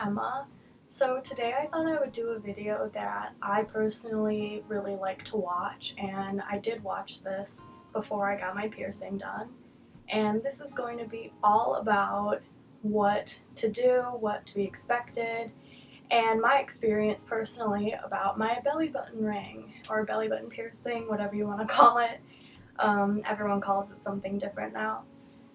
Emma. So today I thought I would do a video that I personally really like to watch, and I did watch this before I got my piercing done. And this is going to be all about what to do, what to be expected, and my experience personally about my belly button ring or belly button piercing, whatever you want to call it. Everyone calls it something different now.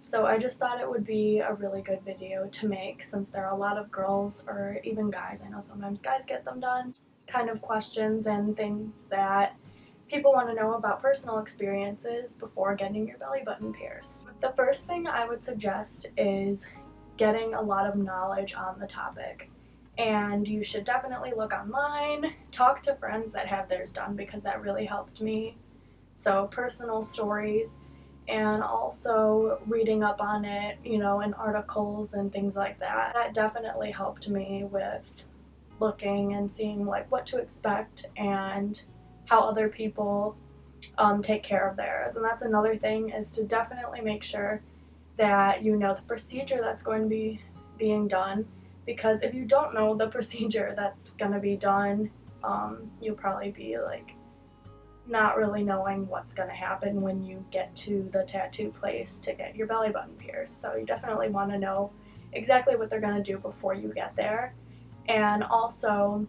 So I just thought it would be a really good video to make since there are a lot of girls or even guys, I know sometimes guys get them done, kind of questions and things that people want to know about personal experiences before getting your belly button pierced. The first thing I would suggest is getting a lot of knowledge on the topic. And you should definitely look online, talk to friends that have theirs done because that really helped me. So personal stories, and also reading up on it, in articles and things like that. That definitely helped me with looking and seeing like what to expect and how other people take care of theirs. And that's another thing, is to definitely make sure that you know the procedure that's going to be being done, because if you don't know the procedure that's going to be done, you'll probably be like not really knowing what's going to happen when you get to the tattoo place to get your belly button pierced. So you definitely want to know exactly what they're going to do before you get there, and also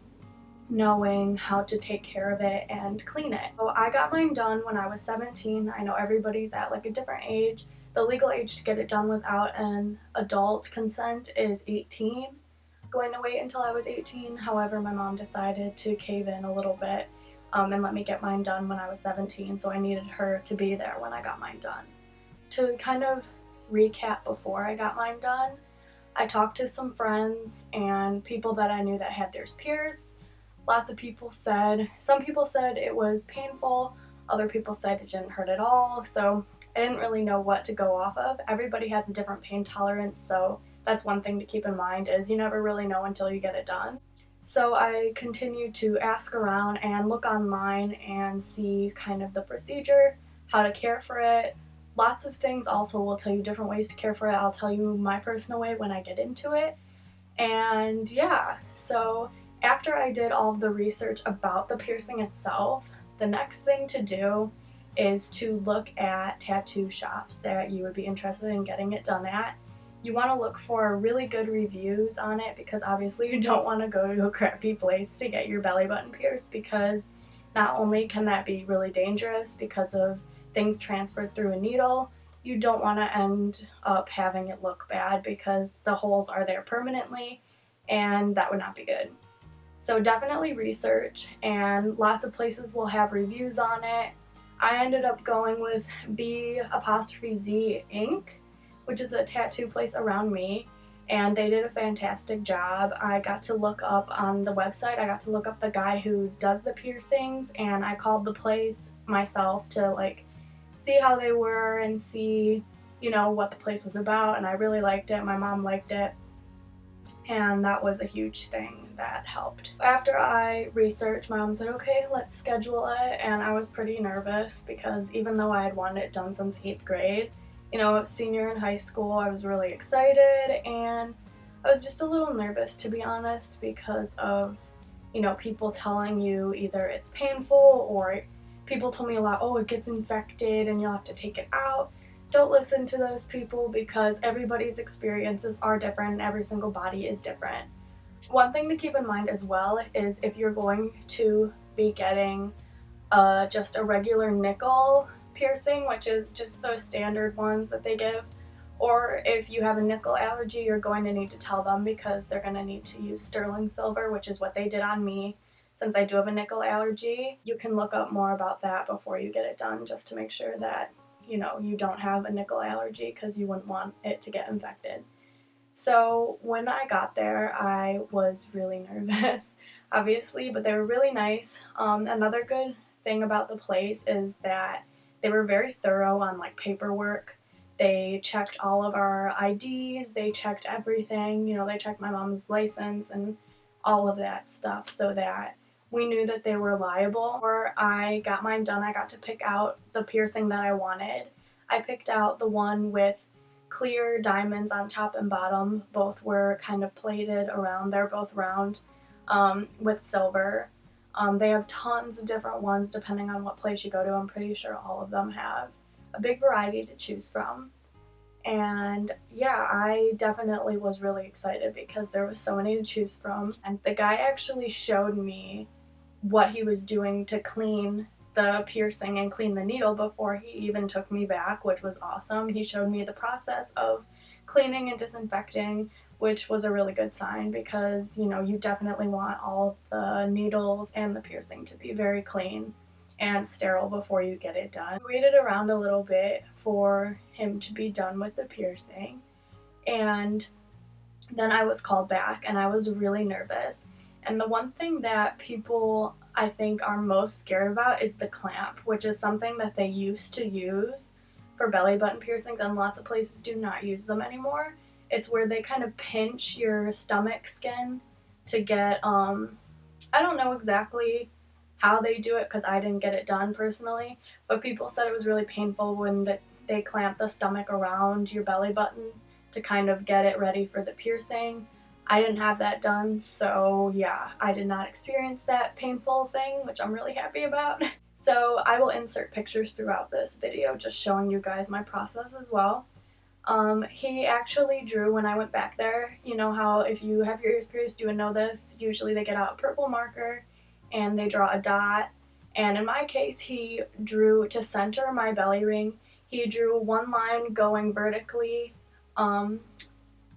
knowing how to take care of it and clean it. So I got mine done when I was 17. I know everybody's at like a different age. The legal age to get it done without an adult consent is 18. I was going to wait until I was 18, however my mom decided to cave in a little bit and let me get mine done when I was 17, so I needed her to be there when I got mine done. To kind of recap before I got mine done, I talked to some friends and people that I knew that had theirs pierced. Lots of people said, some people said it was painful, other people said it didn't hurt at all, so I didn't really know what to go off of. Everybody has a different pain tolerance, so that's one thing to keep in mind, is you never really know until you get it done. So I continued to ask around and look online and see kind of the procedure, how to care for it. Lots of things also will tell you different ways to care for it. I'll tell you my personal way when I get into it. And yeah, so after I did all of the research about the piercing itself, the next thing to do is to look at tattoo shops that you would be interested in getting it done at. You want to look for really good reviews on it, because obviously you don't want to go to a crappy place to get your belly button pierced, because not only can that be really dangerous because of things transferred through a needle, you don't want to end up having it look bad because the holes are there permanently, and that would not be good. So definitely research, and lots of places will have reviews on it. I ended up going with B'(Z) Inc., which is a tattoo place around me, and they did a fantastic job. I got to look up on the website, I got to look up the guy who does the piercings, and I called the place myself to like see how they were and see, what the place was about, and I really liked it. My mom liked it, and that was a huge thing that helped. After I researched, my mom said, okay, let's schedule it, and I was pretty nervous because even though I had wanted it done since 8th grade, senior in high school, I was really excited, and I was just a little nervous, to be honest, because of, people telling you either it's painful, or people told me a lot, oh, it gets infected and you'll have to take it out. Don't listen to those people, because everybody's experiences are different and every single body is different. One thing to keep in mind as well is if you're going to be getting just a regular nickel piercing, which is just those standard ones that they give, or if you have a nickel allergy, you're going to need to tell them, because they're going to need to use sterling silver, which is what they did on me. Since I do have a nickel allergy, you can look up more about that before you get it done, just to make sure that you don't have a nickel allergy, because you wouldn't want it to get infected. So when I got there, I was really nervous, obviously, but they were really nice. Another good thing about the place is that they were very thorough on like paperwork. They checked all of our IDs, they checked everything, they checked my mom's license and all of that stuff, so that we knew that they were reliable. Before I got mine done, I got to pick out the piercing that I wanted. I picked out the one with clear diamonds on top and bottom. Both were kind of plated around. They're both round with silver. They have tons of different ones depending on what place you go to. I'm pretty sure all of them have a big variety to choose from. And yeah, I definitely was really excited because there was so many to choose from. And the guy actually showed me what he was doing to clean the piercing and clean the needle before he even took me back, which was awesome. He showed me the process of cleaning and disinfecting, which was a really good sign because, you know, you definitely want all the needles and the piercing to be very clean and sterile before you get it done. We waited around a little bit for him to be done with the piercing, and then I was called back and I was really nervous. And the one thing that people I think are most scared about is the clamp, which is something that they used to use for belly button piercings, and lots of places do not use them anymore. It's where they kind of pinch your stomach skin to get, I don't know exactly how they do it because I didn't get it done personally, but people said it was really painful when they clamp the stomach around your belly button to kind of get it ready for the piercing. I didn't have that done, so yeah, I did not experience that painful thing, which I'm really happy about. So I will insert pictures throughout this video just showing you guys my process as well. He actually drew when I went back there. You know how if you have your ears pierced, you would know this. Usually they get out a purple marker and they draw a dot. And in my case, he drew to center my belly ring. He drew one line going vertically,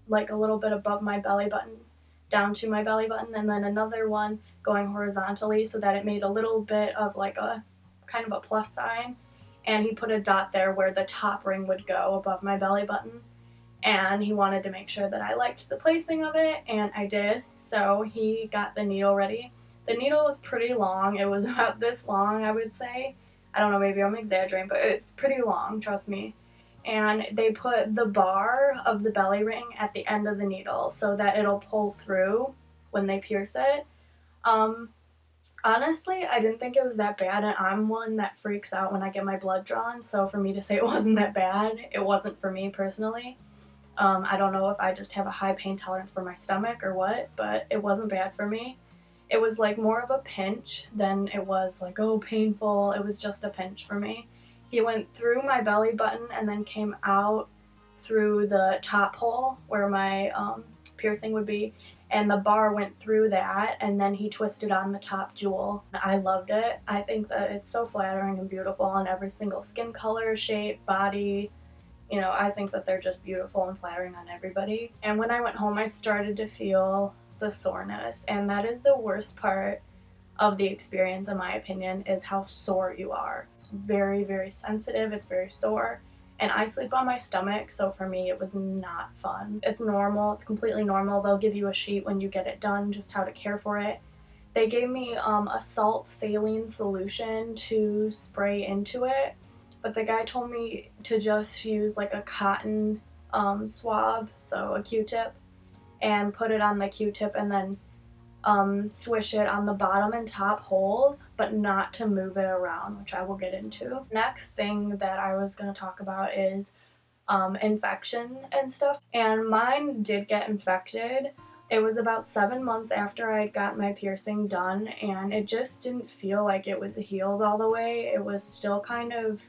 like a little bit above my belly button, down to my belly button, and then another one going horizontally so that it made a little bit of like a kind of a plus sign. And he put a dot there where the top ring would go above my belly button. And he wanted to make sure that I liked the placing of it, and I did. So he got the needle ready. The needle was pretty long. It was about this long, I would say. I don't know, maybe I'm exaggerating, but it's pretty long, trust me. And they put the bar of the belly ring at the end of the needle so that it'll pull through when they pierce it. Honestly, I didn't think it was that bad, and I'm one that freaks out when I get my blood drawn, so for me to say it wasn't that bad, it wasn't for me personally. I don't know if I just have a high pain tolerance for my stomach or what, but it wasn't bad for me. It was like more of a pinch than it was like, oh, painful. It was just a pinch for me. He went through my belly button and then came out through the top hole where my piercing would be, and the bar went through that, and then he twisted on the top jewel. I loved it. I think that it's so flattering and beautiful on every single skin color, shape, body. You know, I think that they're just beautiful and flattering on everybody. And when I went home, I started to feel the soreness, and that is the worst part of the experience, in my opinion, is how sore you are. It's very, very sensitive. It's very sore. And I sleep on my stomach, so for me it was not fun. It's normal. It's completely normal. They'll give you a sheet when you get it done, just how to care for it. They gave me a salt saline solution to spray into it, but the guy told me to just use like a cotton swab, so a Q-tip, and put it on the Q-tip and then swish it on the bottom and top holes, but not to move it around, which I will get into. Next thing that I was going to talk about is infection and stuff. And mine did get infected. It was about 7 months after I got my piercing done, and it just didn't feel like it was healed all the way. It was still kind of,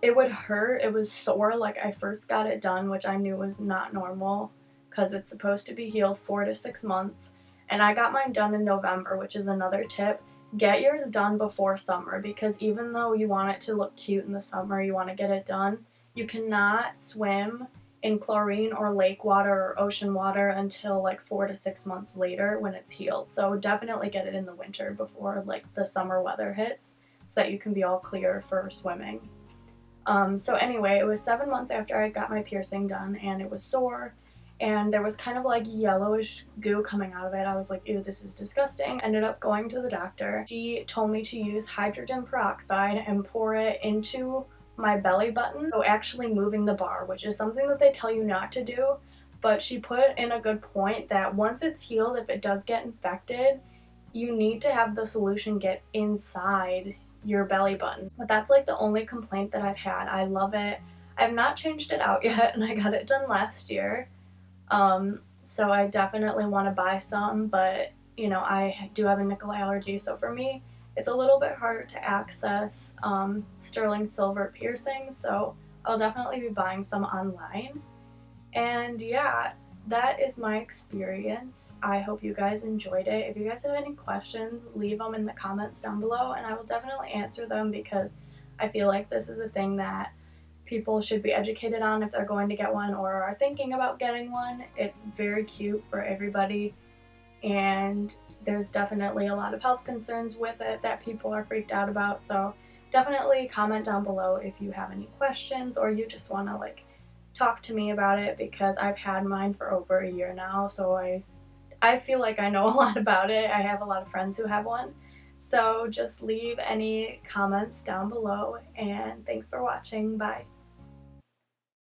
it would hurt. It was sore like I first got it done, which I knew was not normal, because it's supposed to be healed 4 to 6 months. And I got mine done in November, which is another tip. Get yours done before summer, because even though you want it to look cute in the summer, you want to get it done, you cannot swim in chlorine or lake water or ocean water until like 4 to 6 months later when it's healed. So definitely get it in the winter before like the summer weather hits so that you can be all clear for swimming. So anyway, it was 7 months after I got my piercing done, and it was sore. And there was kind of like yellowish goo coming out of it. I was like, ew, this is disgusting. Ended up going to the doctor. She told me to use hydrogen peroxide and pour it into my belly button. So actually moving the bar, which is something that they tell you not to do. But she put in a good point that once it's healed, if it does get infected, you need to have the solution get inside your belly button. But that's like the only complaint that I've had. I love it. I've not changed it out yet, and I got it done last year. So I definitely want to buy some, but you know, I do have a nickel allergy, so for me, it's a little bit harder to access sterling silver piercings, so I'll definitely be buying some online. And yeah, that is my experience. I hope you guys enjoyed it. If you guys have any questions, leave them in the comments down below, and I will definitely answer them because I feel like this is a thing that people should be educated on if they're going to get one or are thinking about getting one. It's very cute for everybody, and there's definitely a lot of health concerns with it that people are freaked out about. So definitely comment down below if you have any questions or you just want to like talk to me about it, because I've had mine for over a year now, so I feel like I know a lot about it. I have a lot of friends who have one. So just leave any comments down below, and thanks for watching. Bye.